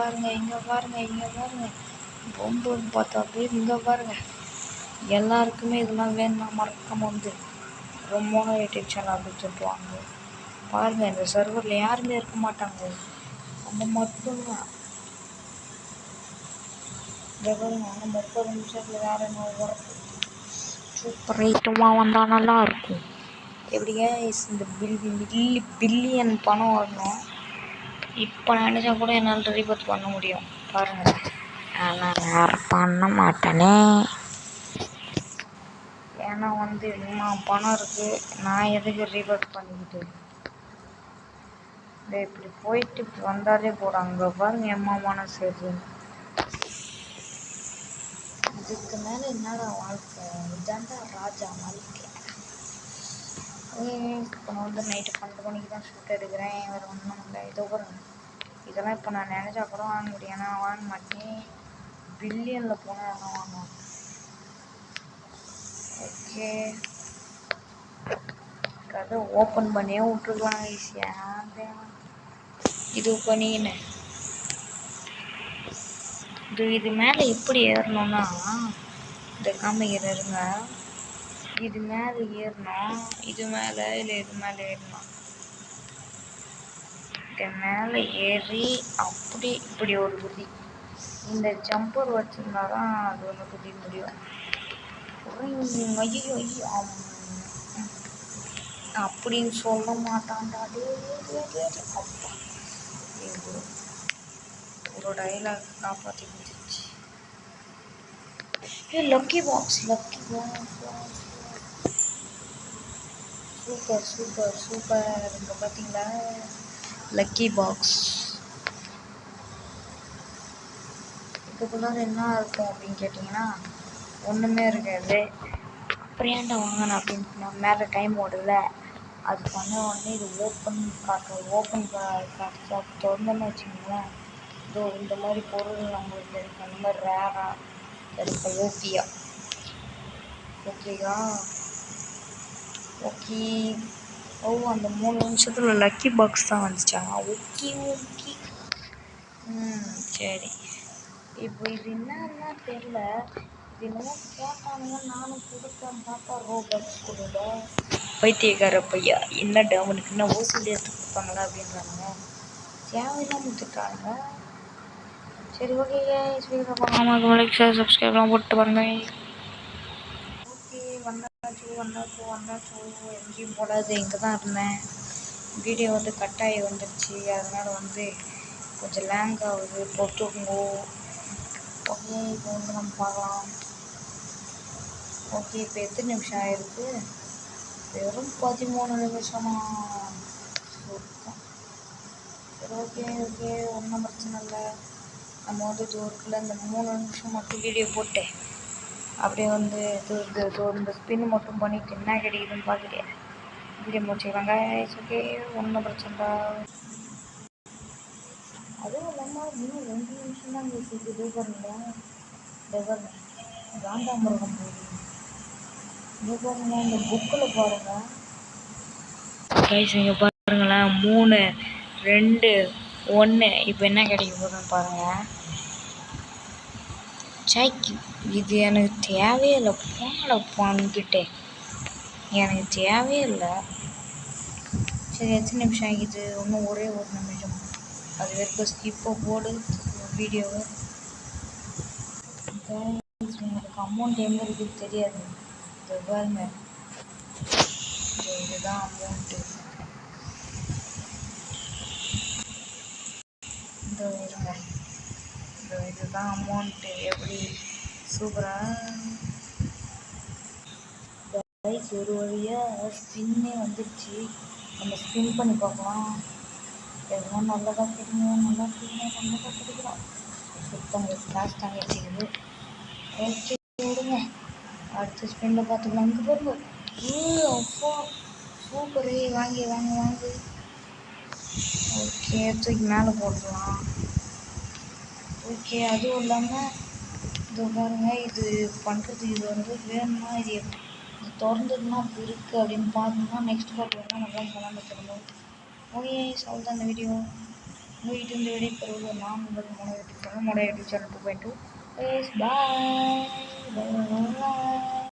பாருங்க ரொம்ப பார்த்தா பேர் இங்கே பாருங்க. எல்லாருக்குமே இதெல்லாம் வேணும்னா மறக்காம வந்து ரொம்ப யூடியூப் சேனல் அப்படின்னு சொல்லிட்டு வாங்க. பாருங்க, இந்த சர்வரில் யாருமே இருக்க மாட்டாங்க, நம்ம மட்டும்தான். இந்த பாருங்க, இன்னும் 30 நிமிஷத்தில் வேற என்ன வரப்போ சூப்பர் ஐட்டமாக வந்தால் நல்லா இருக்கும். எப்படிங்க இந்த பில்லியன் பணம் வரணும். இப்போ நினச்சா கூட என்னால் ரீபர்த் பண்ண முடியும் பாருங்கள். ஆனால் யாரும் பண்ண மாட்டேனே, ஏன்னா வந்து இன்னும் பணம் இருக்குது. நான் எதுக்கு ரீபர்த் பண்ணிக்கிட்டு இப்படி போயிட்டு இப்படி வந்தாலே போகிறாங்க பாருங்க. எம்மாமான சரி, இதுக்கு மேலே என்னடா வாழ்க்கை, இதாண்டா ராஜா வாழ்க்கை. இப்போ நான் வந்து நைட்டு 12 மணிக்கு தான் ஷூட் எடுக்கிறேன். வேறு ஒன்றும் இல்லை. இதோ பாருங்க, இதெல்லாம் இப்போ நான் நினச்சா கூட வாங்க முடியும். ஏன்னா வாங்க மாட்டேன். பில்லியனில் போனால் என்ன வாங்குவோம். ஓகே, கதை ஓப்பன் பண்ணியே விட்டுருக்கலாம் ஈஸியாக. இது பண்ணின்னு இது மேலே எப்படி ஏறணும்னா, இந்த காமிக்கிறங்க, இது மேலே ஏறணும். இது மேலே இல்லை, இது மேலே ஏறணும். இது மேலே ஏறி அப்படி இப்படி ஒரு குதி. இந்த ஜம்பர் வச்சுருந்தா தான் அது ஒன்று குதி முடியும். ஐயோ அப்படின்னு சொல்ல மாட்டான்டா. அப்பா, ஒரு டைலாக் காப்பாற்றி குதிச்சு. Lucky box super. இங்கே பார்த்தீங்களா, லக்கி பாக்ஸ். இதுக்குள்ளார என்ன இருக்கும் அப்படின்னு கேட்டிங்கன்னா, ஒன்றுமே இருக்காது. அப்புறம் ஏன்டா வாங்கினேன் அப்படின்னு மேலே டைம் ஓடுல, அது பண்ண உடனே இது ஓப்பன் காட்டுச்சு. அது திறந்தோன்னு வச்சுக்கோங்களேன், இதோ இந்த மாதிரி பொருள் நம்மளுக்கு கிடைக்கும். அந்த மாதிரி ரேராக கிடைக்கும். ஓகேவா? ஓகே. அந்த 3 நிமிஷத்தில் லக்கி பாக்ஸ் தான் வந்துச்சா? ஓகே. சரி, இப்போ இது என்னன்னா தெரியல. இது என்னமோ கேட்டானுங்க, நானும் கொடுத்தேன். பார்த்தா ரோபாக்ஸ் கொடுல. பைத்தியக்கார பையா, என்ன அவனுக்கு என்ன ஓசியில் எடுத்து கொடுப்பாங்களா அப்படின்றாங்க. தேவையெல்லாம் கொடுத்துட்டாங்க. சரி, ஓகே. லைக், ஷேர், சப்ஸ்கிரைப்லாம் போட்டு பாருங்க. ஓகே, வந்தாச்சு. எங்கேயும் போடாது, இங்கே தான் இருந்தேன். வீடியோ வந்து கட்டாயி வந்துடுச்சு. அதனால் வந்து கொஞ்சம் லேங் ஆகுது, பொறுத்துக்குங்கோ. ஓகே, இப்போ வந்து நம்ம பார்க்கலாம். ஓகே, இப்போ எத்தனை நிமிஷம் ஆயிருக்கு? வெறும் 13 நிமிஷமா? சரி, ஓகே, ஒன்றும் பிரச்சனை இல்லை. நம்ம வந்து ஜோருக்குள்ள இந்த 3 நிமிஷம் மட்டும் வீடியோ போட்டு அப்படியே வந்து இந்த ஸ்பின் மட்டும் பண்ணிட்டு என்ன கிடைக்குதுன்னு பார்த்துட்டு வீடியோ முடிச்சுக்கலாங்க. ஓகே, ஒன்றும் பிரச்சனை. அதுவும் இல்லாமல் இன்னும் 2 நிமிஷம் தான் பேசிட்டு பாருங்க. காண்டாமிருகம் போகுது. இங்கே பாருங்க, இந்த புக்கில் பாருங்க கைஸ், இங்கே பாருங்களேன். 3, 2, 1. இப்போ என்ன கிடைக்க போகுதுன்னு பாருங்க. சாய்க்கு இது எனக்கு தேவையே இல்லை. போனடப்பான்கிட்டே எனக்கு தேவையே இல்லை. சரி, எத்தனை நிமிஷம் ஆகிது? இன்னும் ஒரே ஒரு நிமிஷம். அது வரைக்கும் ஸ்கிப்பை போடு வீடியோவை. உங்களுக்கு அமௌண்ட் எங்கே இருக்குன்னு தெரியாது. இது பாருங்க, இதுதான் அமௌண்ட்டு. இதுதான் அமௌண்ட்டு. எப்படி சூப்பராக ஒரு வழியாக ஸ்பின்னே வந்துடுச்சு. நம்ம ஸ்பின் பண்ணி பார்க்கலாம். எதுவும் நல்லதாக கிடைக்கிறோம். சுத்தங்க ஸ்டாஷ் தாங்க வச்சுக்குது. ஓகே, விடுங்க, அடுத்த ஸ்பின்னில் பார்த்துக்கலாம். இங்கே பாருங்க, அப்பா சூப்பரு. வாங்கி. ஓகே, தூக்கி மேலே போடலாம். ஓகே, அதுவும் இல்லாமல் இது பாருங்க, இது பண்ணுறது இது வந்து வேணும்னா இது திறந்ததுன்னா அப்படி இருக்குது அப்படின்னு பார்த்தோம்னா நெக்ஸ்ட் பார்ட் வேணால் நல்லா பண்ணாமல் திரும்ப. ஓகே, சொல்லுதான் இந்த வீடியோ. உங்களிடம் விடைபெறுவது நான் உங்கள் mono YouTube channel 2.2. Yes, bye. Bye.